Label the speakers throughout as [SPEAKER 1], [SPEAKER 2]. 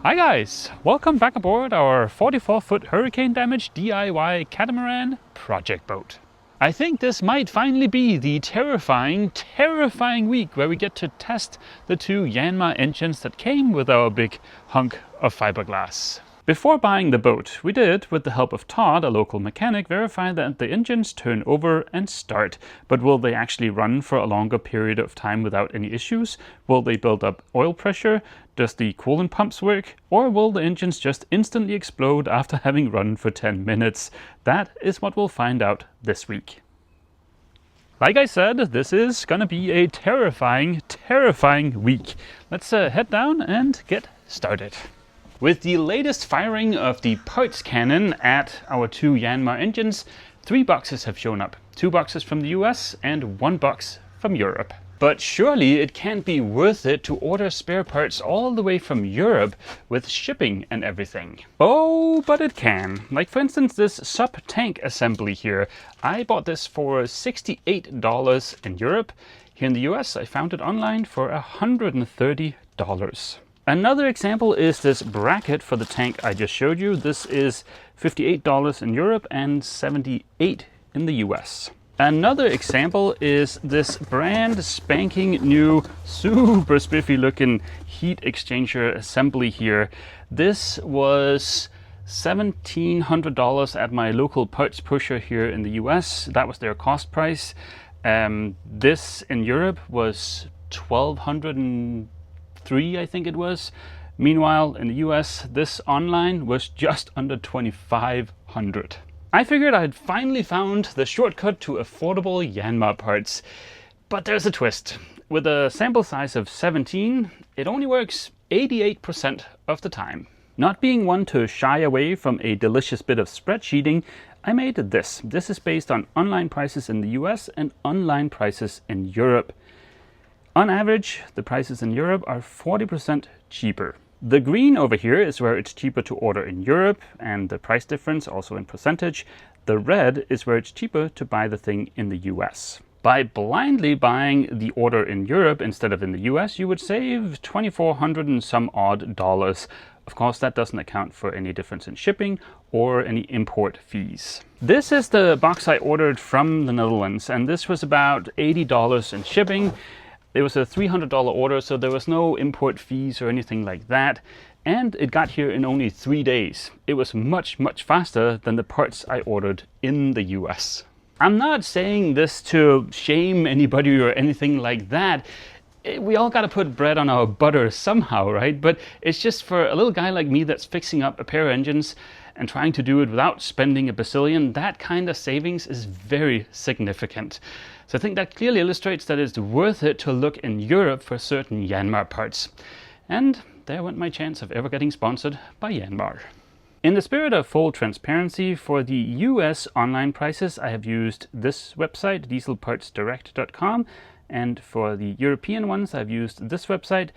[SPEAKER 1] Hi guys, welcome back aboard our 44-foot hurricane damage DIY catamaran project boat. I think this might finally be the terrifying week where we get to test the two Yanmar engines that came with our big hunk of fiberglass. Before buying the boat, we did, with the help of Todd, a local mechanic, verify that the engines turn over and start. But will they actually run for a longer period of time without any issues? Will they build up oil pressure? Does the coolant pumps work? Or will the engines just instantly explode after having run for 10 minutes? That is what we'll find out this week. Like I said, this is gonna be a terrifying week. Let's head down and get started. With the latest firing of the parts cannon at our two Yanmar engines, 3 boxes have shown up. 2 boxes from the US and 1 box from Europe. But surely it can't be worth it to order spare parts all the way from Europe with shipping and everything. Oh, but it can. Like for instance this sub-tank assembly here. I bought this for $68 in Europe. Here in the US I found it online for $130. Another example is this bracket for the tank I just showed you. This is $58 in Europe and $78 in the US. Another example is this brand spanking new, super spiffy looking heat exchanger assembly here. This was $1,700 at my local parts pusher here in the US. That was their cost price. This in Europe was $1,203, I think it was. Meanwhile, in the US, this online was just under $2,500. I figured I'd finally found the shortcut to affordable Yanmar parts. But there's a twist. With a sample size of 17, it only works 88% of the time. Not being one to shy away from a delicious bit of spreadsheeting, I made this. This is based on online prices in the US and online prices in Europe. On average, the prices in Europe are 40% cheaper. The green over here is where it's cheaper to order in Europe, and the price difference also in percentage. The red is where it's cheaper to buy the thing in the US. By blindly buying the order in Europe instead of in the US, you would save $2,400 and some odd dollars. Of course, that doesn't account for any difference in shipping or any import fees. This is the box I ordered from the Netherlands, and this was about $80 in shipping. It was a $300 order, so there was no import fees or anything like that. And it got here in only 3 days. It was much faster than the parts I ordered in the US. I'm not saying this to shame anybody or anything like that. We all gotta put bread on our butter somehow, right? But it's just for a little guy like me that's fixing up a pair of engines and trying to do it without spending a bazillion, that kind of savings is very significant. So I think that clearly illustrates that it's worth it to look in Europe for certain Yanmar parts. And there went my chance of ever getting sponsored by Yanmar. In the spirit of full transparency, for the US online prices, I have used this website, dieselpartsdirect.com, and for the European ones, I've used this website,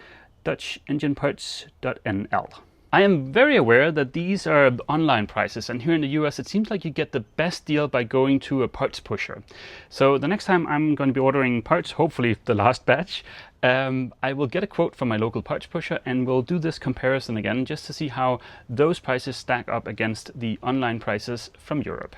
[SPEAKER 1] dutchengineparts.nl. I am very aware that these are online prices, and here in the US it seems like you get the best deal by going to a parts pusher. So the next time I'm going to be ordering parts, hopefully the last batch, I will get a quote from my local parts pusher and we'll do this comparison again just to see how those prices stack up against the online prices from Europe.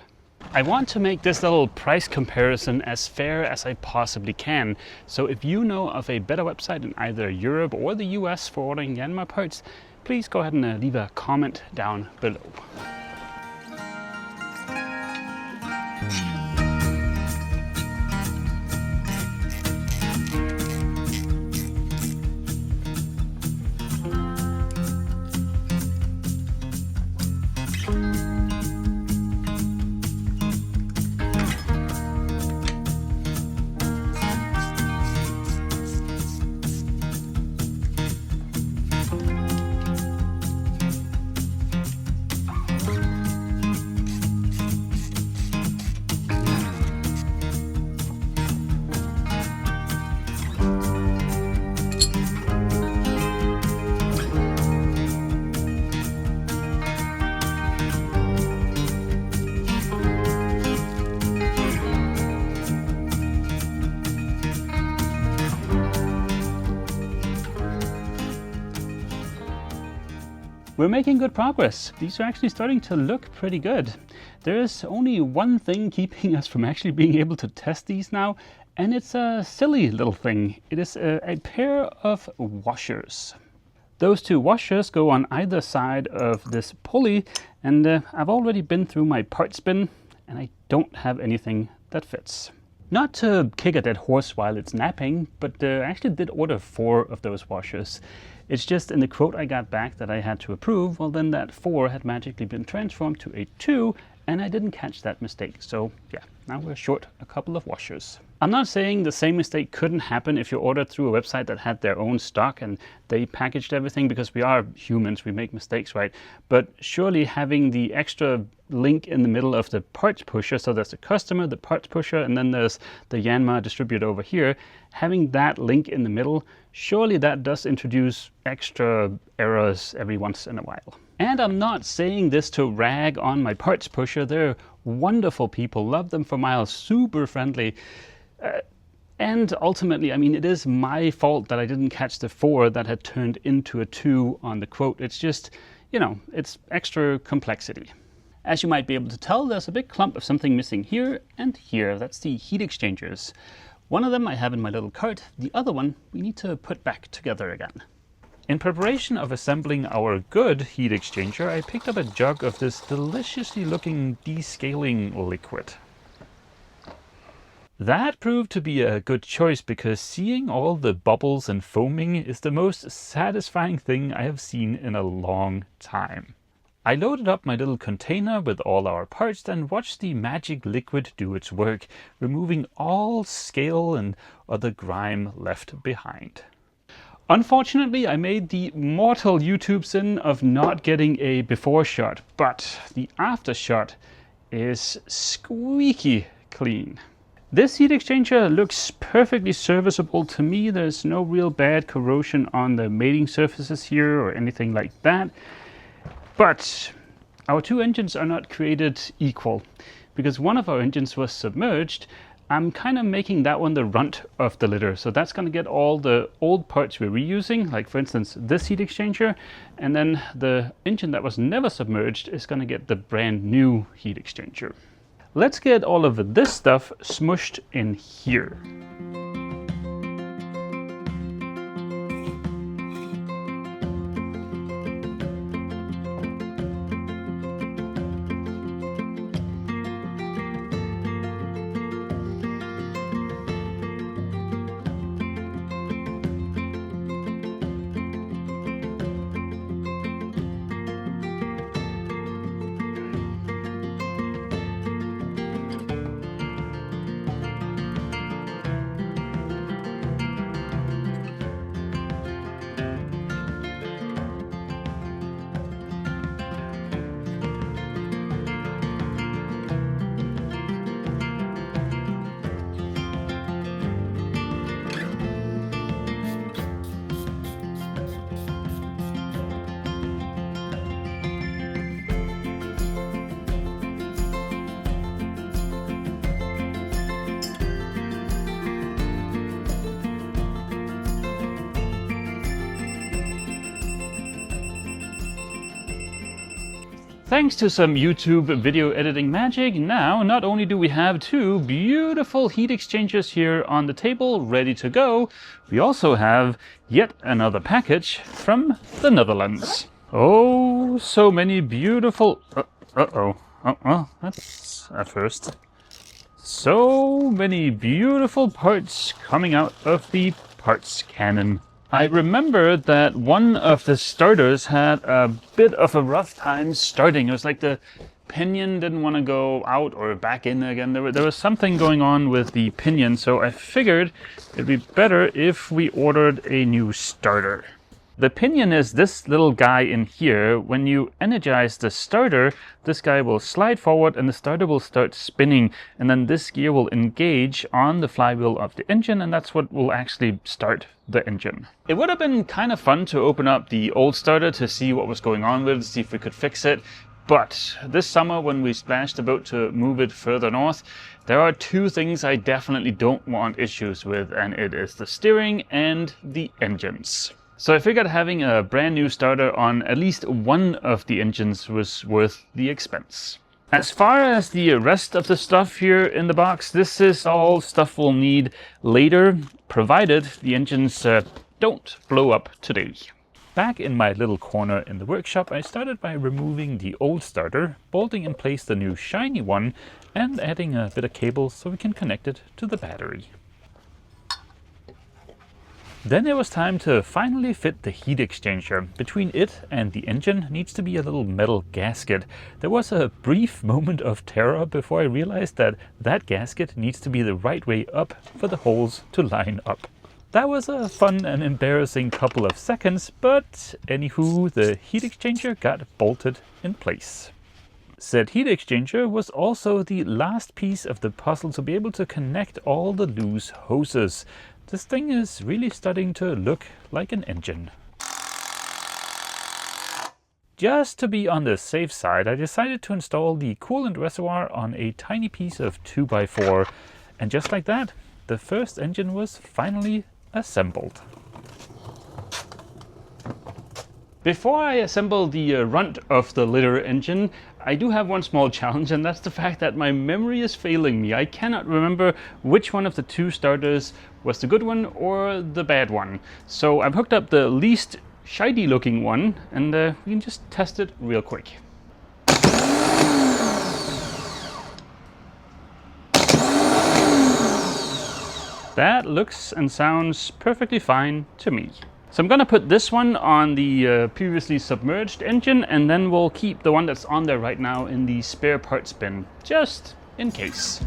[SPEAKER 1] I want to make this little price comparison as fair as I possibly can. So if you know of a better website in either Europe or the US for ordering Yanmar parts, please go ahead and leave a comment down below. we're making good progress. These are actually starting to look pretty good. There is only one thing keeping us from actually being able to test these now, and it's a silly little thing. It is a pair of washers. Those two washers go on either side of this pulley, and I've already been through my parts bin and I don't have anything that fits. Not to kick a dead horse while it's napping, but I actually did order 4 of those washers. It's just in the quote I got back that I had to approve, well then that 4 had magically been transformed to a 2, and I didn't catch that mistake. So yeah, now we're short a couple of washers. I'm not saying the same mistake couldn't happen if you ordered through a website that had their own stock and they packaged everything, because we are humans, we make mistakes, right? But surely having the extra link in the middle of the parts pusher, so there's the customer, the parts pusher, and then there's the Yanmar distributor over here, having that link in the middle, surely that does introduce extra errors every once in a while. And I'm not saying this to rag on my parts pusher. They're wonderful people, love them for miles, super friendly. And ultimately, I mean, it is my fault that I didn't catch the 4 that had turned into a 2 on the quote. It's just, you know, it's extra complexity. As you might be able to tell, there's a big clump of something missing here and here. That's the heat exchangers. One of them I have in my little cart. The other one we need to put back together again. In preparation of assembling our good heat exchanger, I picked up a jug of this deliciously looking descaling liquid. That proved to be a good choice because seeing all the bubbles and foaming is the most satisfying thing I have seen in a long time. I loaded up my little container with all our parts and watched the magic liquid do its work, removing all scale and other grime left behind. Unfortunately, I made the mortal YouTube sin of not getting a before shot, but the after shot is squeaky clean. This heat exchanger looks perfectly serviceable to me. There's no real bad corrosion on the mating surfaces here or anything like that. But our 2 engines are not created equal. Because one of our engines was submerged, I'm kind of making that one the runt of the litter. So that's going to get all the old parts we're reusing, like for instance this heat exchanger, and then the engine that was never submerged is going to get the brand new heat exchanger. Let's get all of this stuff smushed in here. Thanks to some YouTube video editing magic, now not only do we have 2 beautiful heat exchangers here on the table ready to go, we also have yet another package from the Netherlands. Oh, so many beautiful... that's a first. So many beautiful parts coming out of the parts cannon. I remember that one of the starters had a bit of a rough time starting. It was like the pinion didn't want to go out or back in again. There was something going on with the pinion, so I figured it'd be better if we ordered a new starter. The pinion is this little guy in here. When you energize the starter, this guy will slide forward and the starter will start spinning, and then this gear will engage on the flywheel of the engine, and that's what will actually start the engine. It would have been kind of fun to open up the old starter to see what was going on with it, see if we could fix it. But this summer, when we splashed the boat to move it further north, there are 2 things I definitely don't want issues with, and it is the steering and the engines. So I figured having a brand new starter on at least one of the engines was worth the expense. As far as the rest of the stuff here in the box, this is all stuff we'll need later, provided the engines don't blow up today. Back in my little corner in the workshop, I started by removing the old starter, bolting in place the new shiny one, and adding a bit of cable so we can connect it to the battery. Then it was time to finally fit the heat exchanger. Between it and the engine needs to be a little metal gasket. There was a brief moment of terror before I realized that that gasket needs to be the right way up for the holes to line up. That was a fun and embarrassing couple of seconds, but anywho, the heat exchanger got bolted in place. Said heat exchanger was also the last piece of the puzzle to be able to connect all the loose hoses. This thing is really starting to look like an engine. Just to be on the safe side, I decided to install the coolant reservoir on a tiny piece of 2x4, and just like that, the first engine was finally assembled. Before I assemble the runt of the litter engine, I do have one small challenge, and that's the fact that my memory is failing me. I cannot remember which one of the two starters was the good one or the bad one. So I've hooked up the least shiny looking one, and we can just test it real quick. That looks and sounds perfectly fine to me. So I'm gonna put this one on the previously submerged engine, and then we'll keep the one that's on there right now in the spare parts bin, just in case.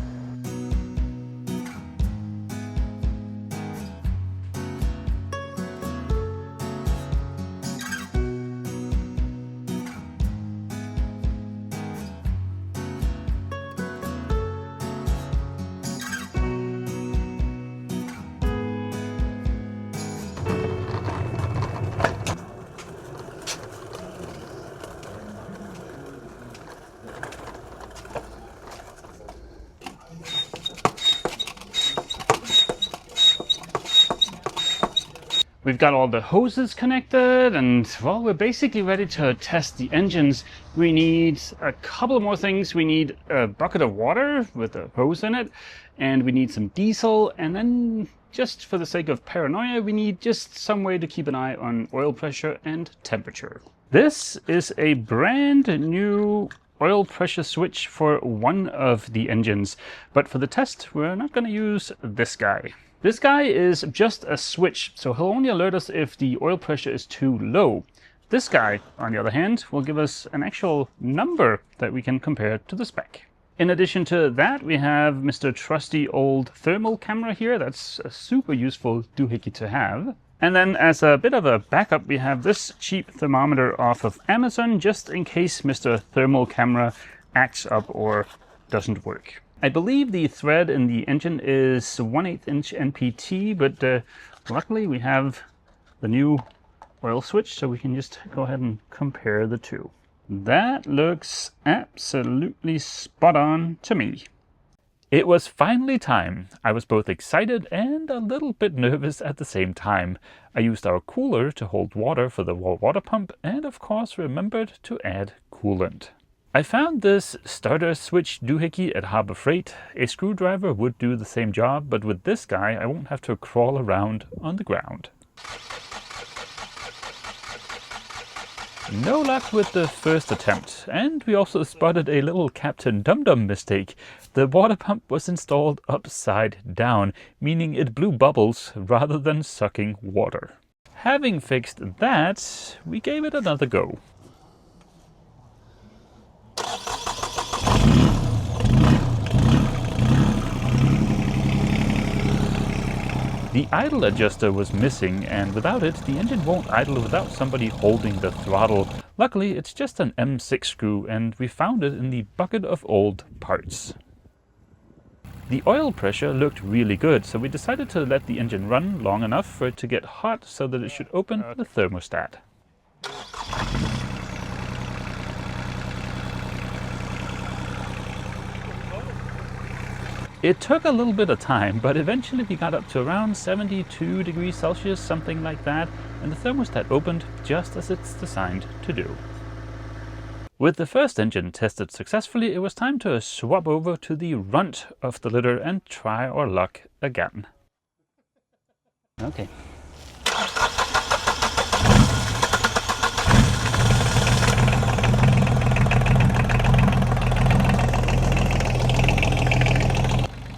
[SPEAKER 1] We've got all the hoses connected, and well, we're basically ready to test the engines. We need a couple more things. We need a bucket of water with a hose in it, and we need some diesel, and then just for the sake of paranoia, we need just some way to keep an eye on oil pressure and temperature. This is a brand new oil pressure switch for one of the engines, but for the test, we're not going to use this guy. This guy is just a switch, so he'll only alert us if the oil pressure is too low. This guy, on the other hand, will give us an actual number that we can compare to the spec. In addition to that, we have Mr. Trusty old thermal camera here. That's a super useful doohickey to have. And then as a bit of a backup, we have this cheap thermometer off of Amazon, just in case Mr. Thermal camera acts up or doesn't work. I believe the thread in the engine is 1/8 inch NPT, but luckily we have the new oil switch, so we can just go ahead and compare the two. That looks absolutely spot on to me. It was finally time. I was both excited and a little bit nervous at the same time. I used our cooler to hold water for the water pump, and of course remembered to add coolant. I found this starter switch doohickey at Harbor Freight. A screwdriver would do the same job, but with this guy I won't have to crawl around on the ground. No luck with the first attempt, and we also spotted a little Captain Dum-Dum mistake. The water pump was installed upside down, meaning it blew bubbles rather than sucking water. Having fixed that, we gave it another go. The idle adjuster was missing, and without it, the engine won't idle without somebody holding the throttle. Luckily, it's just an M6 screw, and we found it in the bucket of old parts. The oil pressure looked really good, so we decided to let the engine run long enough for it to get hot so that it should open the thermostat. It took a little bit of time, but eventually we got up to around 72 degrees Celsius, something like that, and the thermostat opened just as it's designed to do. With the first engine tested successfully, it was time to swap over to the runt of the litter and try our luck again. Okay.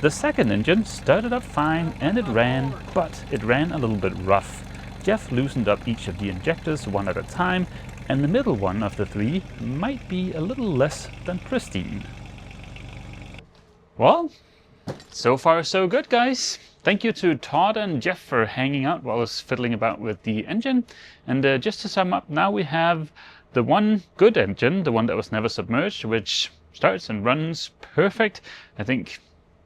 [SPEAKER 1] The second engine started up fine and it ran, but it ran a little bit rough. Jeff loosened up each of the injectors one at a time, and the middle one of the three might be a little less than pristine. Well, so far so good, guys. Thank you to Todd and Jeff for hanging out while I was fiddling about with the engine. And just to sum up, now we have the one good engine, the one that was never submerged, which starts and runs perfect. I think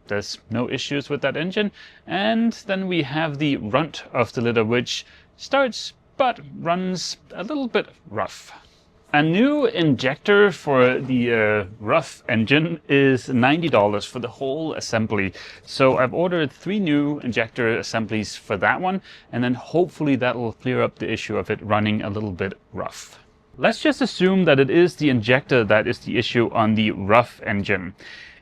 [SPEAKER 1] there's no issues with that engine. And then we have the runt of the litter, which starts but runs a little bit rough. A new injector for the rough engine is $90 for the whole assembly. So I've ordered 3 new injector assemblies for that one, and then hopefully that will clear up the issue of it running a little bit rough. Let's just assume that it is the injector that is the issue on the rough engine.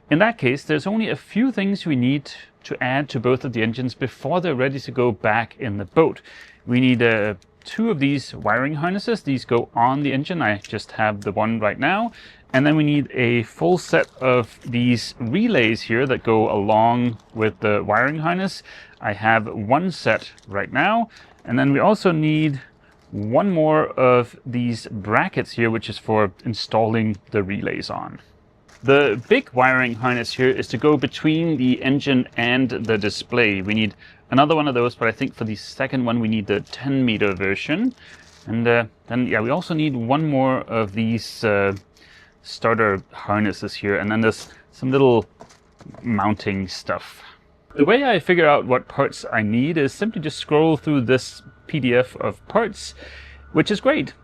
[SPEAKER 1] In that case, there's only a few things we need to add to both of the engines before they're ready to go back in the boat. We need 2 of these wiring harnesses. These go on the engine. I just have the one right now. And then we need a full set of these relays here that go along with the wiring harness. I have 1 set right now. And then we also need 1 more of these brackets here, which is for installing the relays on. The big wiring harness here is to go between the engine and the display. We need another one of those, but I think for the second one we need the 10-meter version. And then yeah, we also need 1 more of these starter harnesses here, and then there's some little mounting stuff. The way I figure out what parts I need is simply just scroll through this PDF of parts, which is great.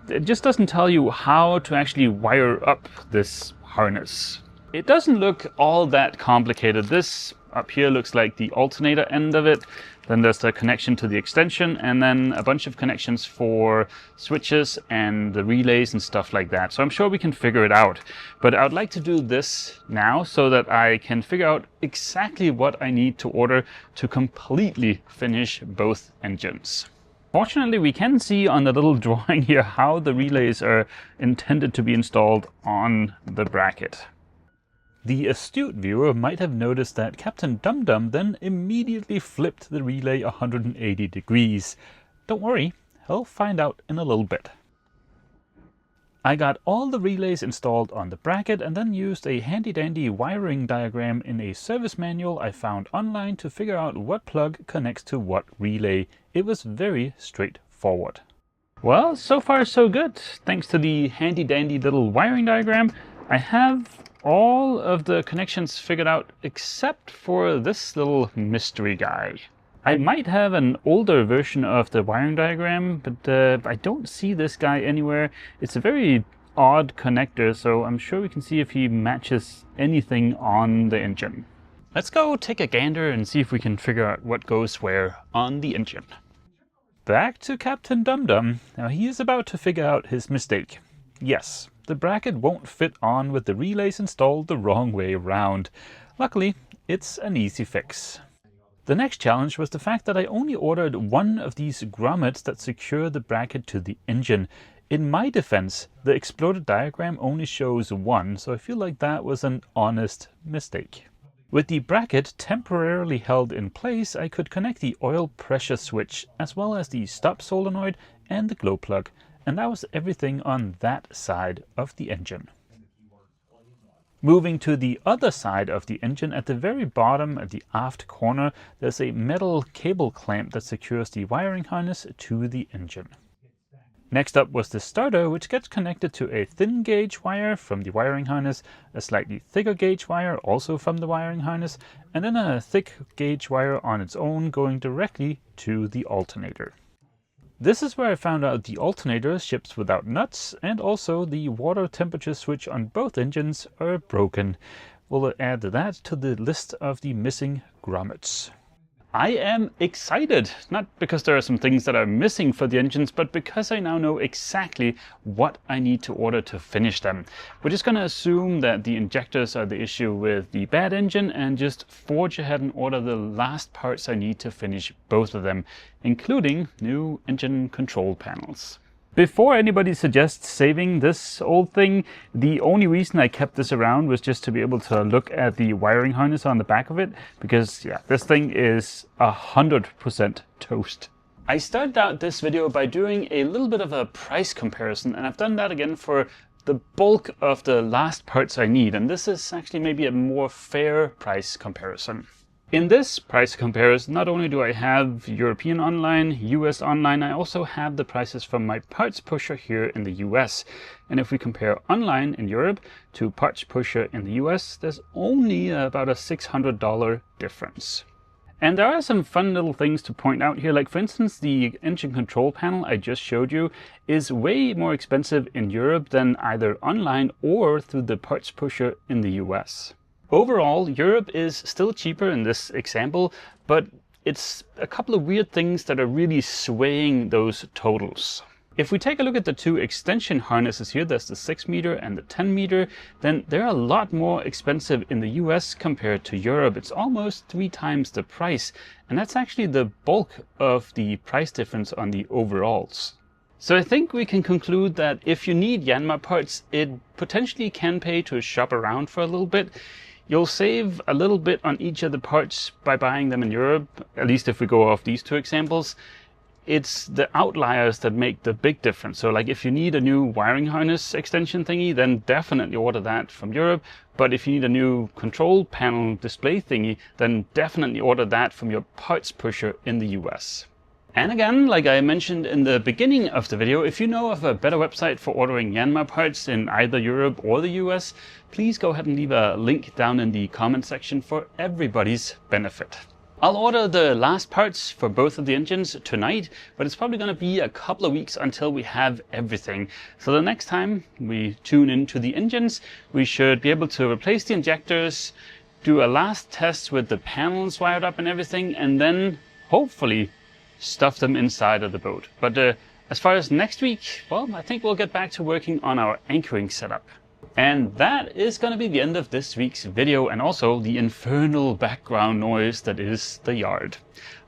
[SPEAKER 1] It just doesn't tell you how to actually wire up this harness. It doesn't look all that complicated. This up here looks like the alternator end of it. Then there's the connection to the extension, and then a bunch of connections for switches and the relays and stuff like that. So I'm sure we can figure it out. But I would like to do this now so that I can figure out exactly what I need to order to completely finish both engines. Fortunately, we can see on the little drawing here how the relays are intended to be installed on the bracket. The astute viewer might have noticed that Captain Dum-Dum then immediately flipped the relay 180 degrees. Don't worry, he'll find out in a little bit. I got all the relays installed on the bracket and then used a handy-dandy wiring diagram in a service manual I found online to figure out what plug connects to what relay. It was very straightforward. Well, so far so good. Thanks to the handy-dandy little wiring diagram, I have all of the connections figured out except for this little mystery guy. I might have an older version of the wiring diagram, but I don't see this guy anywhere. It's a very odd connector, so I'm sure we can see if he matches anything on the engine. Let's go take a gander and see if we can figure out what goes where on the engine. Back to Captain Dum-Dum. Now he is about to figure out his mistake. Yes, the bracket won't fit on with the relays installed the wrong way around. Luckily, it's an easy fix. The next challenge was the fact that I only ordered 1 of these grommets that secure the bracket to the engine. In my defense, the exploded diagram only shows 1, so I feel like that was an honest mistake. With the bracket temporarily held in place, I could connect the oil pressure switch, as well as the stop solenoid and the glow plug, and that was everything on that side of the engine. Moving to the other side of the engine, at the very bottom at the aft corner, there's a metal cable clamp that secures the wiring harness to the engine. Next up was the starter, which gets connected to a thin gauge wire from the wiring harness, a slightly thicker gauge wire also from the wiring harness, and then a thick gauge wire on its own going directly to the alternator. This is where I found out the alternator ships without nuts, and also the water temperature switch on both engines are broken. we'll add that to the list of the missing grommets. I am excited, not because there are some things that are missing for the engines, but because I now know exactly what I need to order to finish them. We're just going to assume that the injectors are the issue with the bad engine and just forge ahead and order the last parts I need to finish both of them, including new engine control panels. Before anybody suggests saving this old thing, the only reason I kept this around was just to be able to look at the wiring harness on the back of it, because yeah, this thing is 100% toast. I started out this video by doing a little bit of a price comparison, and I've done that again for the bulk of the last parts I need, and this is actually maybe a more fair price comparison. In this price comparison, not only do I have European online, US online, I also have the prices from my parts pusher here in the US. And if we compare online in Europe to parts pusher in the US, there's only about a $600 difference. And there are some fun little things to point out here, like for instance, the engine control panel I just showed you is way more expensive in Europe than either online or through the parts pusher in the US. Overall, Europe is still cheaper in this example, but it's a couple of weird things that are really swaying those totals. If we take a look at the two extension harnesses here, there's the 6 meter and the 10 meter, then they're a lot more expensive in the US compared to Europe. It's almost 3 times the price, and that's actually the bulk of the price difference on the overalls. So I think we can conclude that if you need Yanmar parts, it potentially can pay to shop around for a little bit. You'll save a little bit on each of the parts by buying them in Europe, at least if we go off these two examples. It's the outliers that make the big difference. So like if you need a new wiring harness extension thingy, then definitely order that from Europe. But if you need a new control panel display thingy, then definitely order that from your parts pusher in the US. And again, like I mentioned in the beginning of the video, if you know of a better website for ordering Yanmar parts in either Europe or the US, please go ahead and leave a link down in the comment section for everybody's benefit. I'll order the last parts for both of the engines tonight, but it's probably going to be a couple of weeks until we have everything. So the next time we tune into the engines, we should be able to replace the injectors, do a last test with the panels wired up and everything, and then hopefully stuff them inside of the boat. But as far as next week, well, I think we'll get back to working on our anchoring setup. And that is going to be the end of this week's video, and also the infernal background noise that is the yard.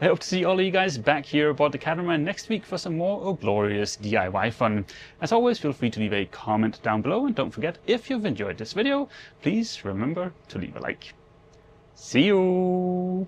[SPEAKER 1] I hope to see all of you guys back here aboard the catamaran next week for some more glorious DIY fun. As always, feel free to leave a comment down below, and don't forget, if you've enjoyed this video, please remember to leave a like. See you!